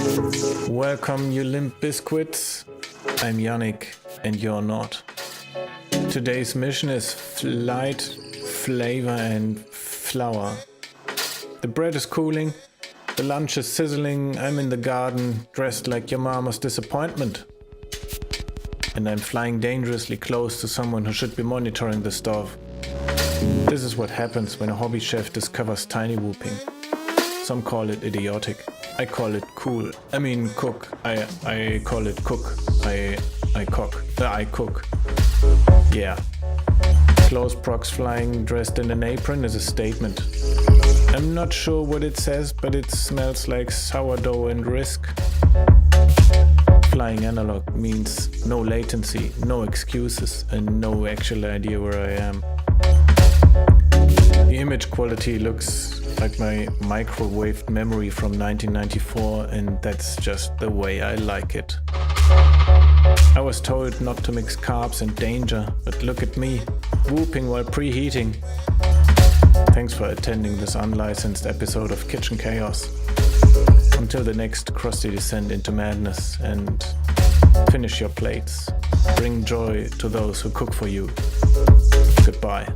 Welcome, you limp biscuits. I'm Yannick, and you're not. Today's mission is flight, flavor, and flour. The bread is cooling, the lunch is sizzling, I'm in the garden, dressed like your mama's disappointment. And I'm flying dangerously close to someone who should be monitoring the stove. This is what happens when a hobby chef discovers tiny whooping. Some call it idiotic. I call it cool. I mean cook. I call it cook. I cook. I cook. Yeah. Close prox flying dressed in an apron is a statement. I'm not sure what it says, but it smells like sourdough and risk. Flying analog means no latency, no excuses, and no actual idea where I am. The image quality looks like my microwaved memory from 1994, and that's just the way I like it. I was told not to mix carbs and danger, but look at me, whooping while preheating. Thanks for attending this unlicensed episode of Kitchen Chaos. Until the next crusty descent into madness, and finish your plates. Bring joy to those who cook for you. Goodbye.